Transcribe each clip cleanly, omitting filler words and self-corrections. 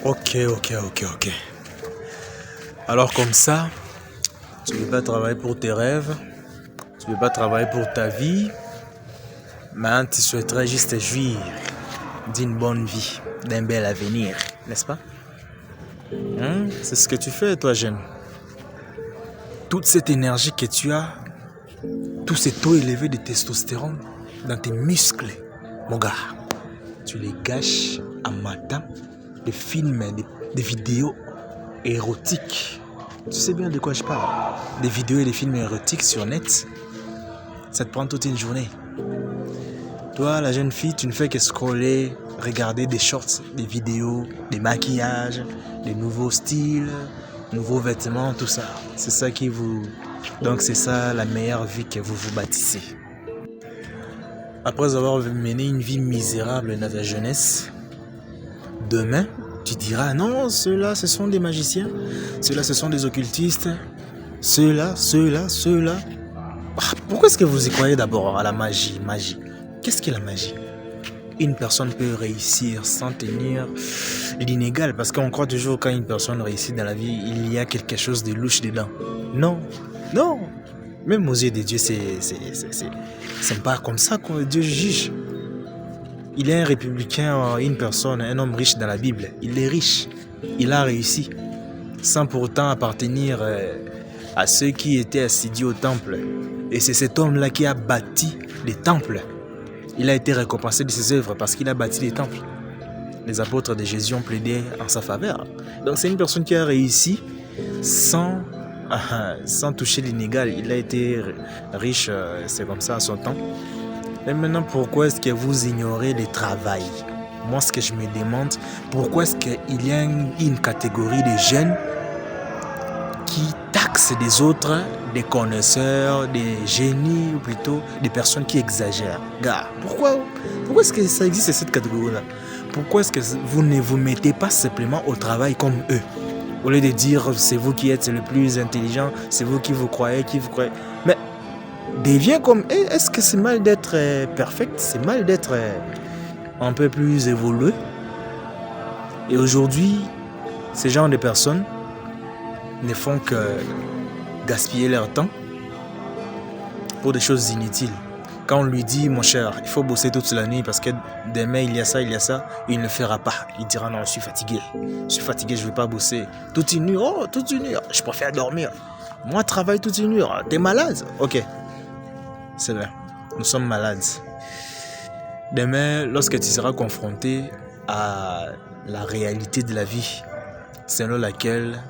Ok. Alors comme ça, tu ne veux pas travailler pour tes rêves, tu ne veux pas travailler pour ta vie, mais tu souhaiterais juste te jouir d'une bonne vie, d'un bel avenir, n'est-ce pas? C'est ce que tu fais, toi, jeune. Toute cette énergie que tu as, tout ce taux élevé de testostérone dans tes muscles, mon gars, tu les gâches en matin des films, des vidéos érotiques. Tu sais bien de quoi je parle. Des vidéos et des films érotiques sur net, ça te prend toute une journée. Toi, la jeune fille, tu ne fais que scroller, regarder des shorts, des vidéos, des maquillages, des nouveaux styles, nouveaux vêtements, tout ça. C'est ça qui vous... Donc c'est ça la meilleure vie que vous vous bâtissez. Après avoir mené une vie misérable dans ta jeunesse, demain, tu diras non, ceux-là, ce sont des magiciens, ceux-là, ce sont des occultistes, ceux-là. Pourquoi est-ce que vous y croyez d'abord à la magie? Qu'est-ce que la magie? Une personne peut réussir sans tenir l'inégal, parce qu'on croit toujours quand une personne réussit dans la vie, il y a quelque chose de louche dedans. Non. Même aux yeux de Dieu, c'est pas comme ça que Dieu juge. Il est un républicain, une personne, un homme riche dans la Bible. Il est riche. Il a réussi. Sans pour autant appartenir à ceux qui étaient assidus au temple. Et c'est cet homme-là qui a bâti les temples. Il a été récompensé de ses œuvres parce qu'il a bâti les temples. Les apôtres de Jésus ont plaidé en sa faveur. Donc c'est une personne qui a réussi sans toucher l'inégal. Il a été riche, c'est comme ça à son temps. Et maintenant, pourquoi est-ce que vous ignorez le travail? Moi, ce que je me demande, pourquoi est-ce qu'il y a une catégorie de jeunes qui taxent des autres, des connaisseurs, des génies, ou plutôt des personnes qui exagèrent? Gars, pourquoi est-ce que ça existe cette catégorie-là? Pourquoi est-ce que vous ne vous mettez pas simplement au travail comme eux? Au lieu de dire c'est vous qui êtes le plus intelligent, c'est vous qui vous croyez. Mais deviens comme eux. Est-ce que c'est mal d'être perfect? C'est mal d'être un peu plus évolué? Et aujourd'hui, ces genres de personnes ne font que gaspiller leur temps pour des choses inutiles. Quand on lui dit, mon cher, il faut bosser toute la nuit parce que demain il y a ça, il ne le fera pas. Il dira non, je suis fatigué, je ne veux pas bosser. Toute une nuit, je préfère dormir. Moi, travaille toute une nuit, t'es malade? Ok, c'est vrai, nous sommes malades. Demain, lorsque tu seras confronté à la réalité de la vie, selon laquelle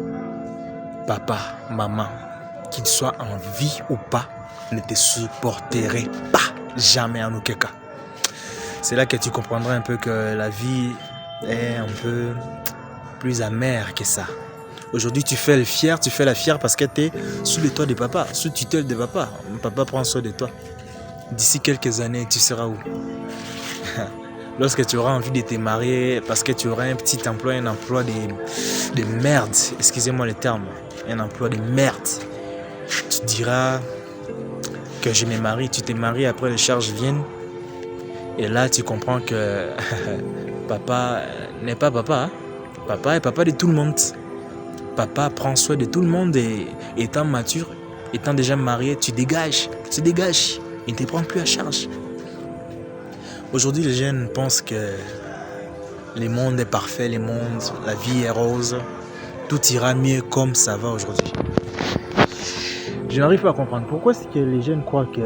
papa, maman, qu'ils soient en vie ou pas, ne te supporterait pas, jamais en aucun cas. C'est là que tu comprendras un peu que la vie est un peu plus amère que ça. Aujourd'hui, tu fais la fière parce que tu es sous le toit de papa, sous tutelle de papa. Papa prend soin de toi. D'ici quelques années, tu seras où? Lorsque tu auras envie de te marier, parce que tu auras un petit emploi, un emploi de merde, excusez-moi le terme, un emploi de merde, tu diras que je me marie, tu te maries, après les charges viennent, et là tu comprends que papa n'est pas papa, papa est papa de tout le monde. Papa prend soin de tout le monde et étant mature, étant déjà marié, tu dégages, il ne te prend plus à charge. Aujourd'hui, les jeunes pensent que le monde est parfait, la vie est rose, tout ira mieux comme ça va aujourd'hui. Je n'arrive pas à comprendre pourquoi est-ce que les jeunes croient que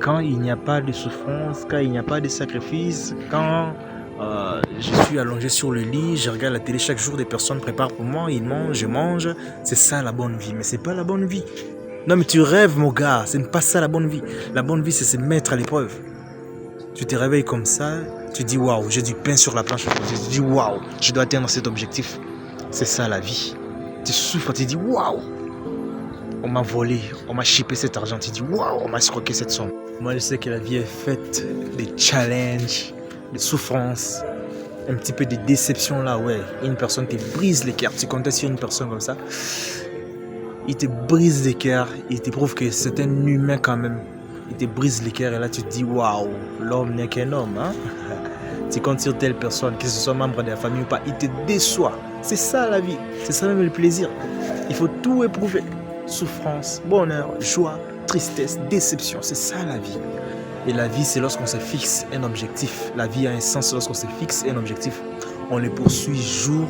quand il n'y a pas de souffrance, quand il n'y a pas de sacrifice, quand je suis allongé sur le lit, je regarde la télé chaque jour, des personnes préparent pour moi, ils mangent, je mange, c'est ça la bonne vie. Mais c'est pas la bonne vie. Non mais tu rêves mon gars, c'est pas ça la bonne vie. La bonne vie c'est se mettre à l'épreuve. Tu te réveilles comme ça, tu dis waouh, j'ai du pain sur la planche, tu dis waouh, je dois atteindre cet objectif. C'est ça la vie. Tu souffres, tu dis waouh, on m'a volé, on m'a chippé cet argent, tu dis waouh, on m'a escroqué cette somme. Moi je sais que la vie est faite de challenges, de souffrances, un petit peu de déception là, ouais. Une personne te brise les cœurs, tu comptes sur une personne comme ça, il te brise les cœurs, il te prouve que c'est un humain quand même. Il te brise les cœurs et là tu te dis waouh, l'homme n'est qu'un homme, hein? Tu comptes sur telle personne, que ce soit membre de la famille ou pas, il te déçoit. C'est ça la vie, c'est ça même le plaisir. Il faut tout éprouver. Souffrance, bonheur, joie, tristesse, déception, c'est ça la vie. Et la vie, c'est lorsqu'on se fixe un objectif. La vie a un sens lorsqu'on se fixe un objectif. On le poursuit jour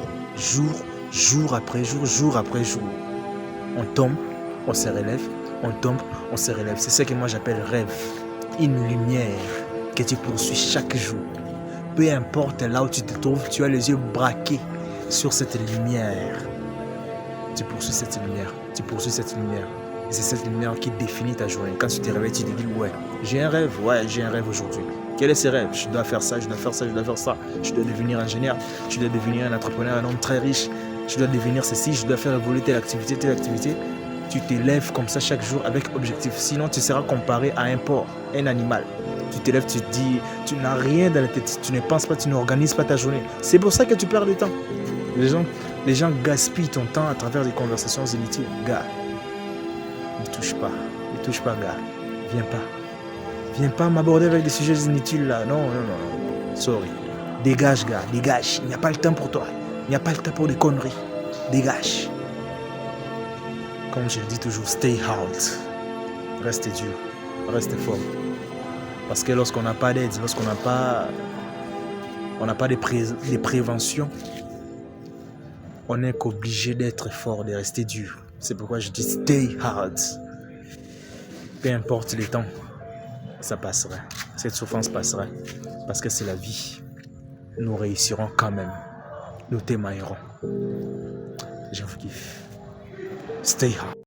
après jour, jour après jour. On tombe, on se relève, on tombe, on se relève. C'est ce que moi j'appelle rêve. Une lumière que tu poursuis chaque jour. Peu importe là où tu te trouves, tu as les yeux braqués sur cette lumière. Tu poursuis cette lumière, tu poursuis cette lumière. Et c'est cette lumière qui définit ta journée. Quand tu te réveilles, tu te dis, ouais, j'ai un rêve aujourd'hui. Quel est ce rêve? Je dois faire ça, je dois faire ça, je dois faire ça. Je dois devenir ingénieur, je dois devenir un entrepreneur, un homme très riche. Je dois devenir ceci, je dois faire évoluer telle activité, telle activité. Tu t'élèves comme ça chaque jour avec objectif. Sinon, tu seras comparé à un porc, un animal. Tu t'élèves, tu te dis, tu n'as rien dans la tête, tu ne penses pas, tu n'organises pas ta journée. C'est pour ça que tu perds du temps. Les gens gaspillent ton temps à travers des conversations inutiles. Gars, ne touche pas, gars. Viens pas m'aborder avec des sujets inutiles là. Non. Sorry. Dégage, gars, dégage. Il n'y a pas le temps pour toi. Il n'y a pas le temps pour des conneries. Dégage. Comme je le dis toujours, stay hard. Restez dur, restez fort. Parce que lorsqu'on n'a pas d'aide, lorsqu'on n'a pas de prévention, on n'est qu'obligé d'être fort, de rester dur. C'est pourquoi je dis stay hard. Peu importe le temps, ça passera. Cette souffrance passera. Parce que c'est la vie. Nous réussirons quand même. Nous témoignerons. Je vous kiffe. Stay hard.